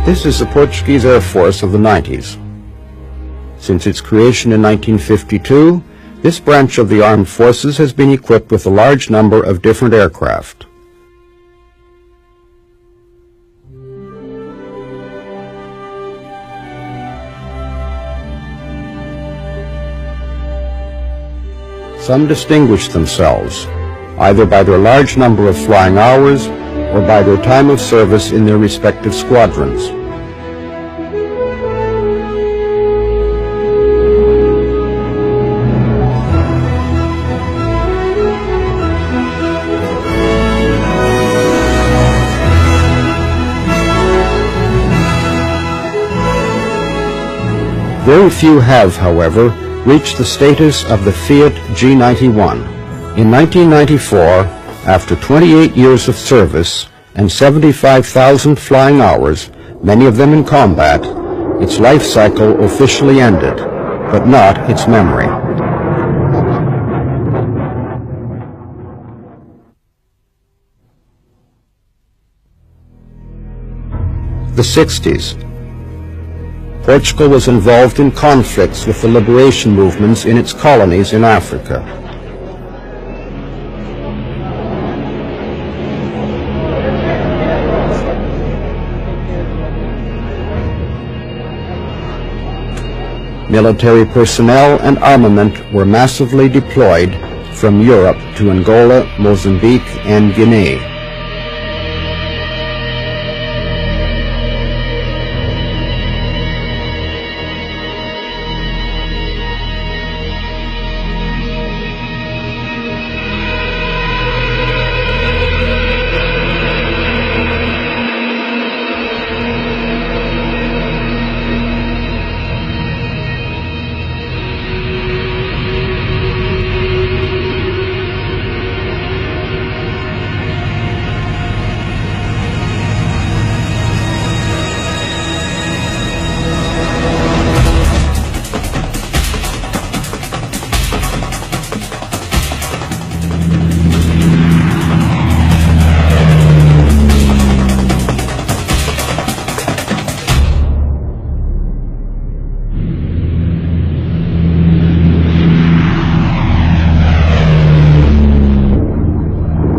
This is the Portuguese Air Force of the 90s. Since its creation in 1952, this branch of the armed forces has been equipped with a large number of different aircraft. Some distinguish themselves, either by their large number of flying hours or by their time of service in their respective squadrons. Very few have, however, reached the status of the Fiat G91. In 1994, after 28 years of service and 75,000 flying hours, many of them in combat, its life cycle officially ended, but not its memory. The 60s. Portugal was involved in conflicts with the liberation movements in its colonies in Africa. Military personnel and armament were massively deployed from Europe to Angola, Mozambique, and Guinea.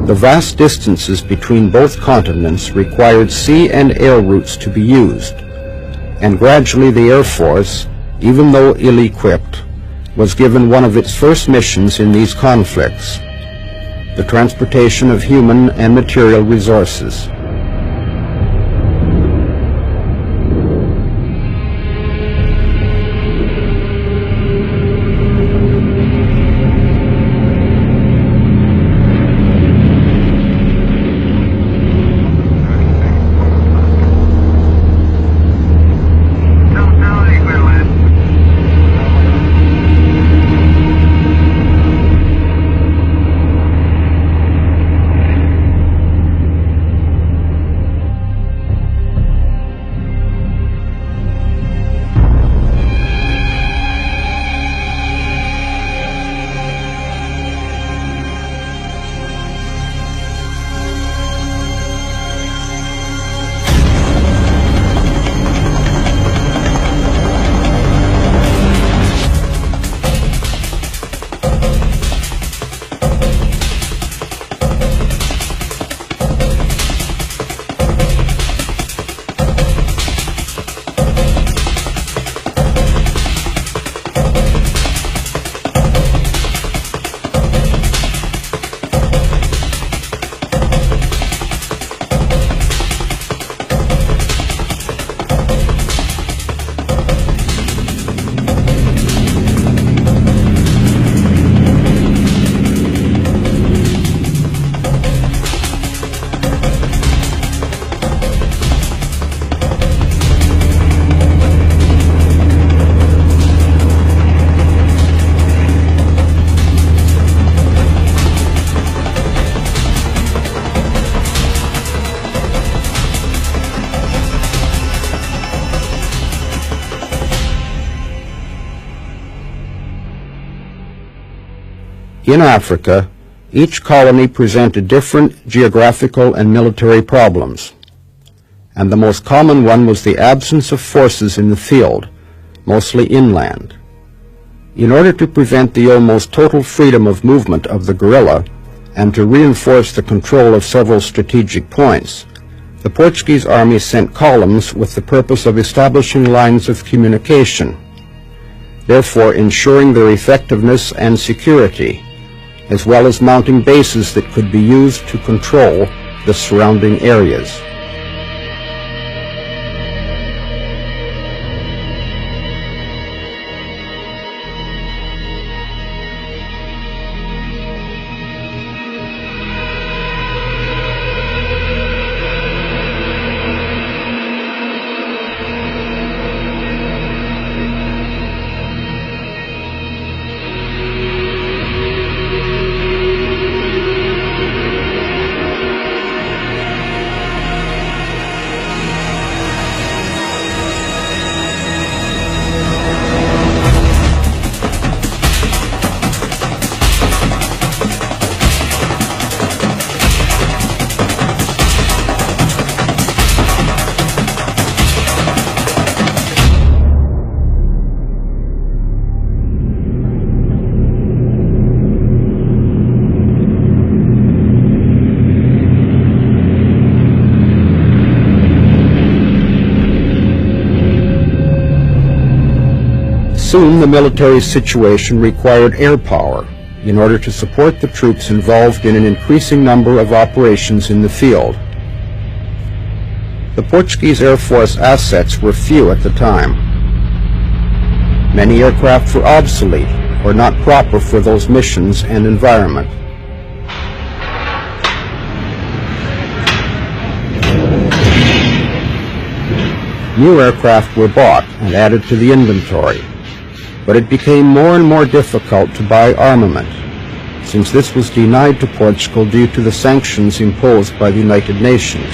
The vast distances between both continents required sea and air routes to be used, and gradually the Air Force, even though ill-equipped, was given one of its first missions in these conflicts: the transportation of human and material resources. In Africa, each colony presented different geographical and military problems. and the most common one was the absence of forces in the field, mostly inland. In order to prevent the almost total freedom of movement of the guerrilla and to reinforce the control of several strategic points, the Portuguese army sent columns with the purpose of establishing lines of communication, therefore ensuring their effectiveness and security, as well as mounting bases that could be used to control the surrounding areas. Soon the military situation required air power in order to support the troops involved in an increasing number of operations in the field. The Portuguese Air Force assets were few at the time. Many aircraft were obsolete or not proper for those missions and environment. New aircraft were bought and added to the inventory, but it became more and more difficult to buy armament, since this was denied to Portugal due to the sanctions imposed by the United Nations.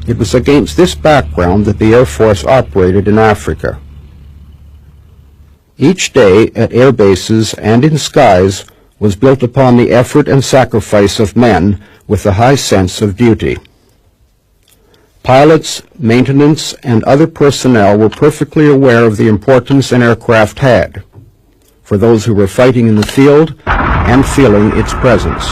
It was against this background that the Air Force operated in Africa. Each day at air bases and in skies was built upon the effort and sacrifice of men with a high sense of duty. Pilots, maintenance, and other personnel were perfectly aware of the importance an aircraft had for those who were fighting in the field and feeling its presence.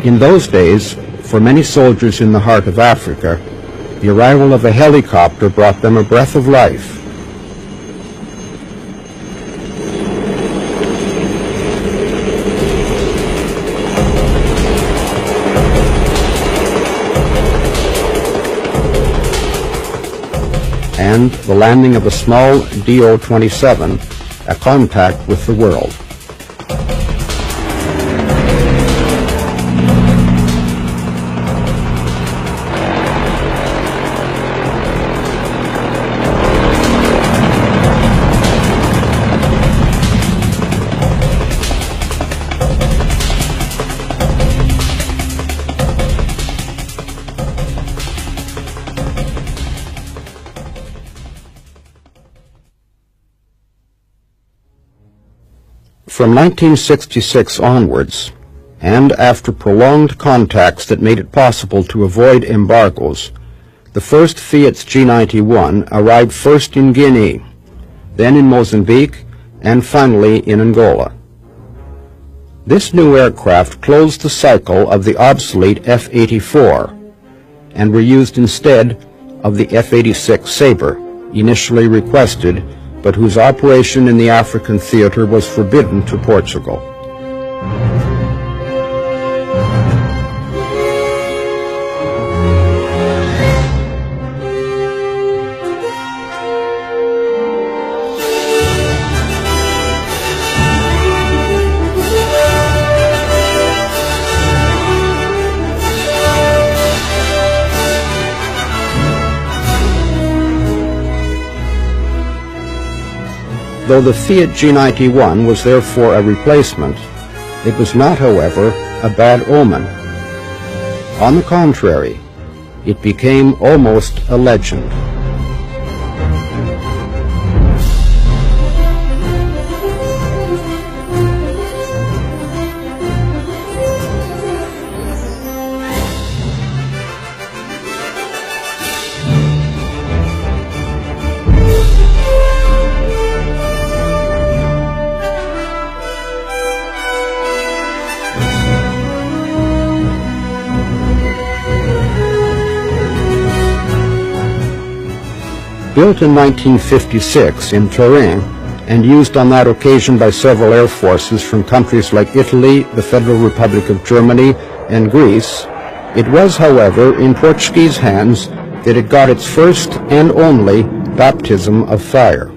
In those days, for many soldiers in the heart of Africa, the arrival of a helicopter brought them a breath of life. And the landing of a small DO-27, a contact with the world. From 1966 onwards, and after prolonged contacts that made it possible to avoid embargoes, the first Fiat's G91 arrived first in Guinea, then in Mozambique, and finally in Angola. This new aircraft closed the cycle of the obsolete F-84 and were used instead of the F-86 Sabre, initially requested, but whose operation in the African theater was forbidden to Portugal. Though the Fiat G91 was therefore a replacement, it was not, however, a bad omen. On the contrary, it became almost a legend. Built in 1956 in Turin and used on that occasion by several air forces from countries like Italy, the Federal Republic of Germany, and Greece, it was, however, in Portuguese hands that it got its first and only baptism of fire.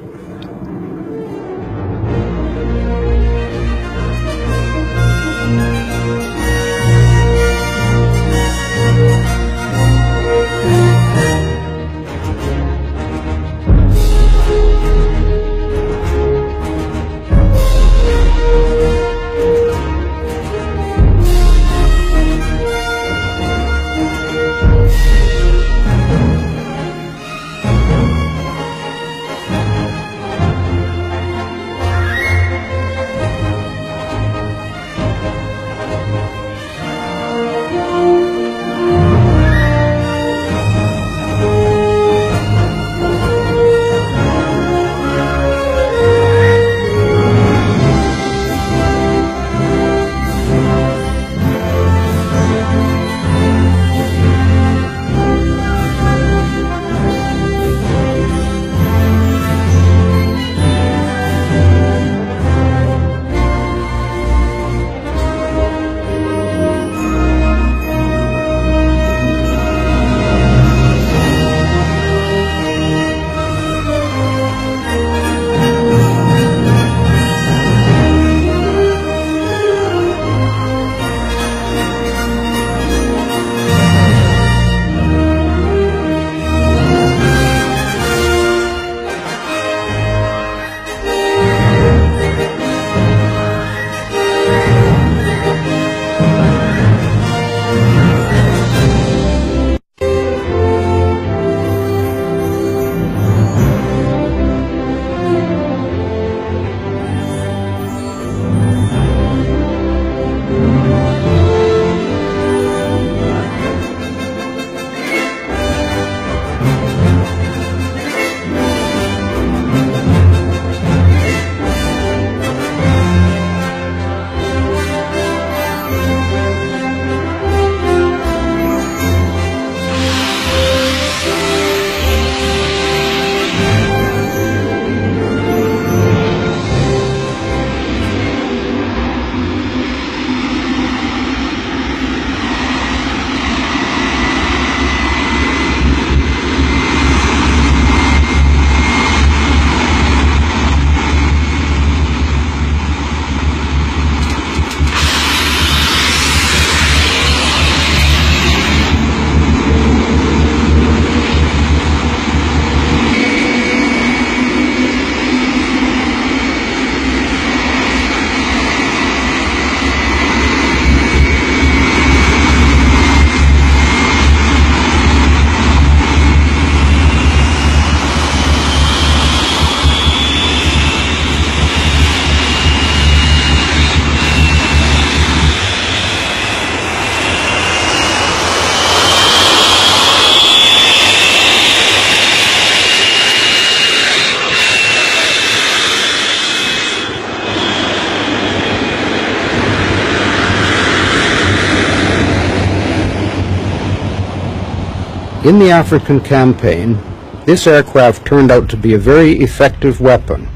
In the African campaign, this aircraft turned out to be a very effective weapon,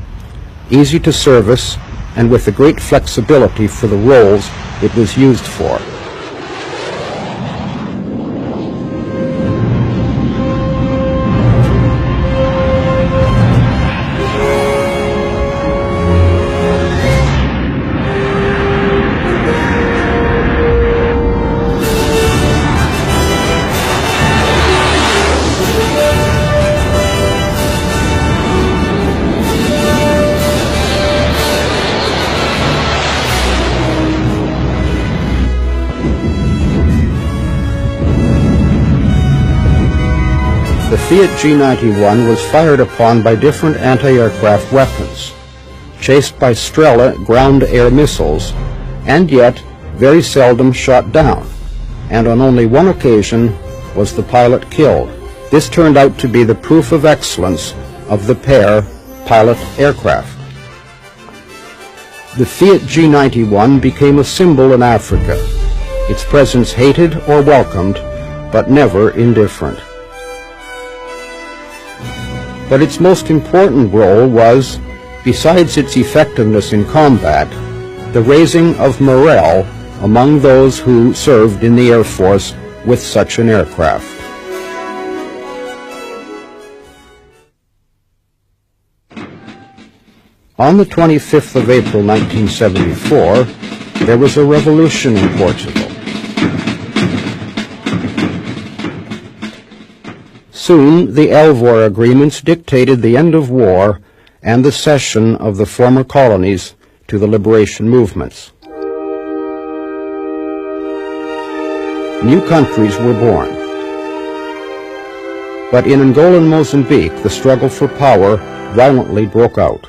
easy to service, and with a great flexibility for the roles it was used for. The Fiat G91 was fired upon by different anti-aircraft weapons, chased by Strela ground-air missiles, and yet very seldom shot down, and on only one occasion was the pilot killed. This turned out to be the proof of excellence of the pair pilot aircraft. The Fiat G91 became a symbol in Africa, its presence hated or welcomed, but never indifferent. But its most important role was, besides its effectiveness in combat, the raising of morale among those who served in the Air Force with such an aircraft. On the 25th of April 1974, there was a revolution in Portugal. Soon, the Elvor agreements dictated the end of war and the cession of the former colonies to the liberation movements. New countries were born. But in Angola and Mozambique, the struggle for power violently broke out.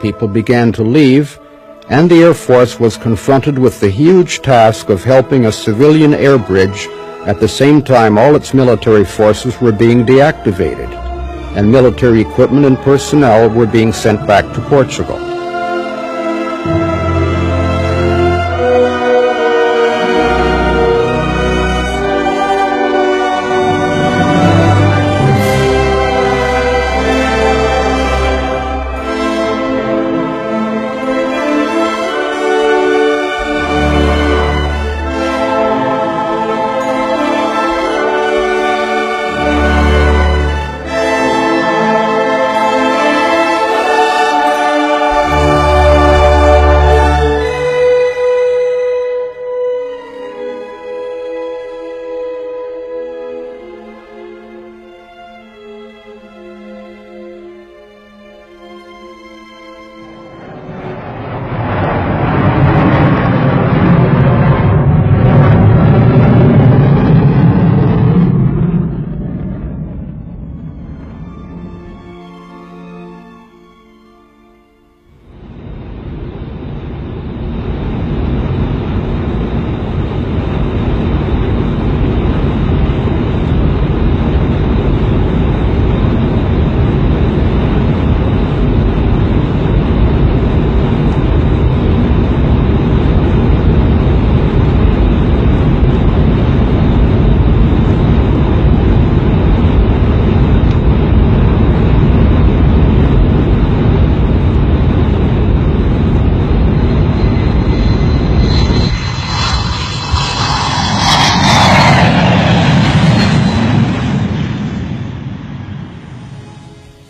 People began to leave, and the Air Force was confronted with the huge task of helping a civilian air bridge at the same time all its military forces were being deactivated, and military equipment and personnel were being sent back to Portugal.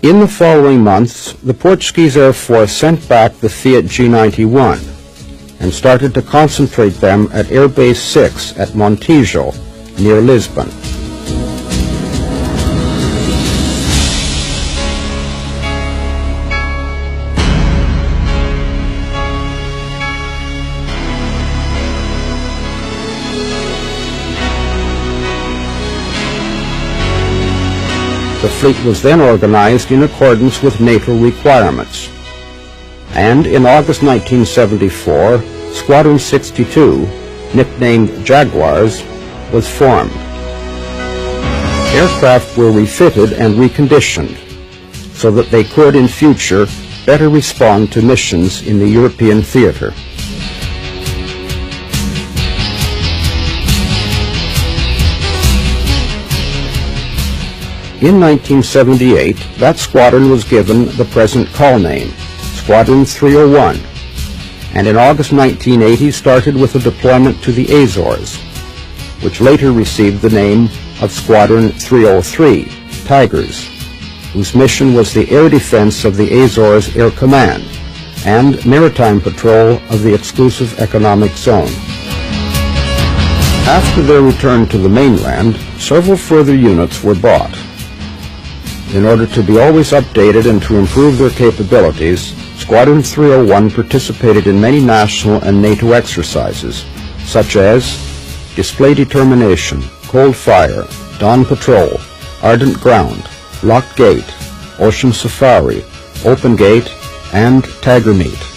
In the following months, the Portuguese Air Force sent back the Fiat G91 and started to concentrate them at Air Base 6 at Montijo, near Lisbon. The fleet was then organized in accordance with NATO requirements, and in August 1974, Squadron 62, nicknamed Jaguars, was formed. Aircraft were refitted and reconditioned so that they could in future better respond to missions in the European theater. In 1978, that squadron was given the present call name, Squadron 301, and in August 1980 started with a deployment to the Azores, which later received the name of Squadron 303, Tigers, whose mission was the air defense of the Azores Air Command and maritime patrol of the exclusive economic zone. After their return to the mainland, several further units were bought. In order to be always updated and to improve their capabilities, Squadron 301 participated in many national and NATO exercises, such as Display Determination, Cold Fire, Dawn Patrol, Ardent Ground, Locked Gate, Ocean Safari, Open Gate, and Tiger Meet.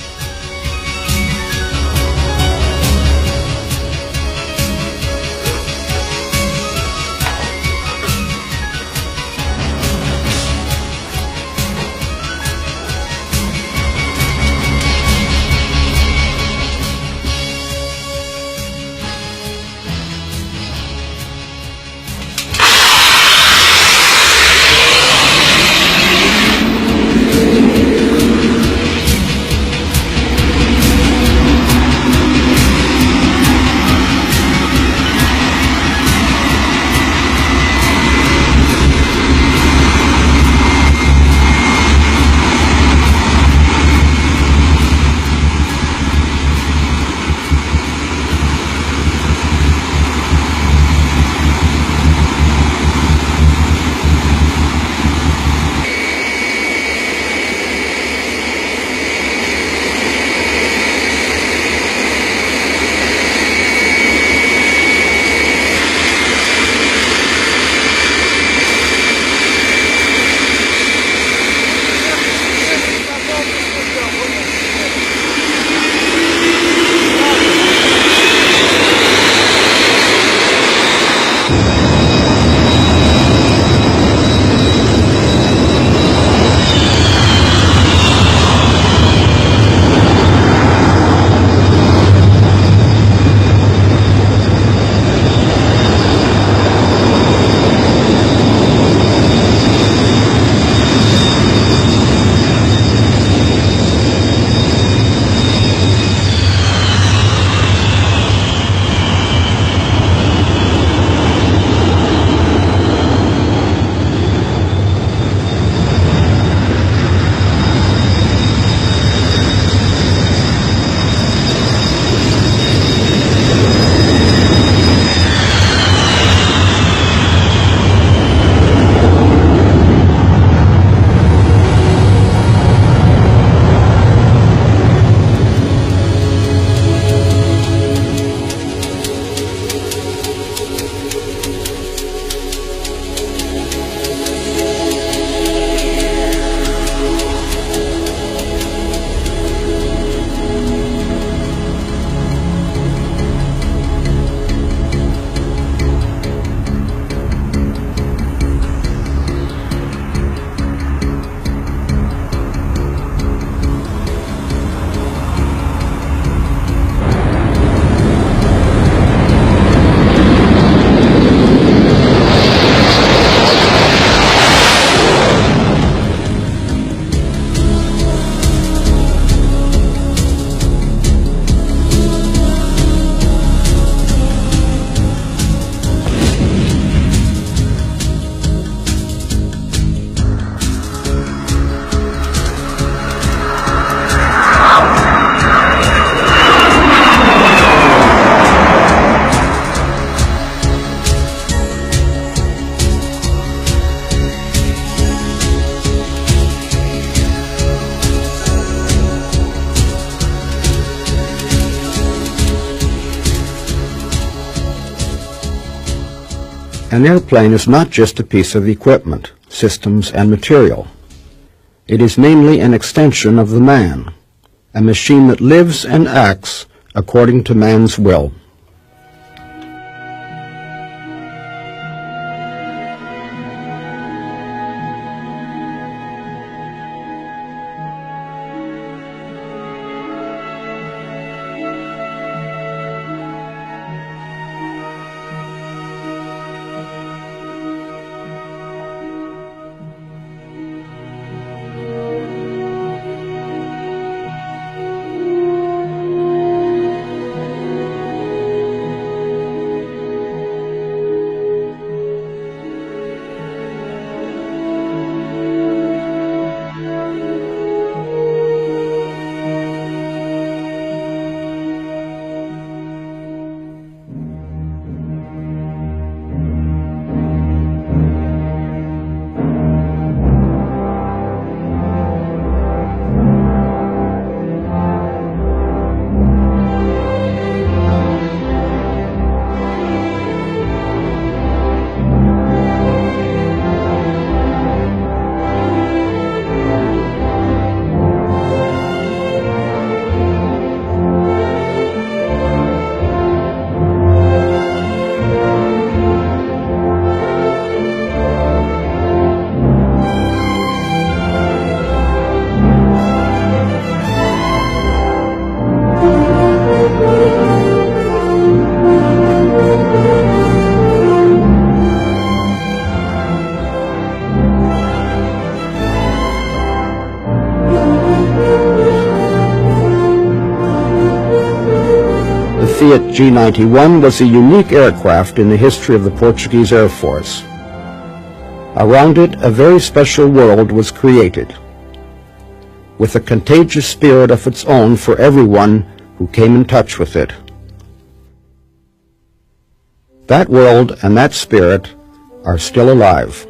An airplane is not just a piece of equipment, systems, and material. It is mainly an extension of the man, a machine that lives and acts according to man's will. The Fiat G91 was a unique aircraft in the history of the Portuguese Air Force. Around it, a very special world was created, with a contagious spirit of its own for everyone who came in touch with it. That world and that spirit are still alive.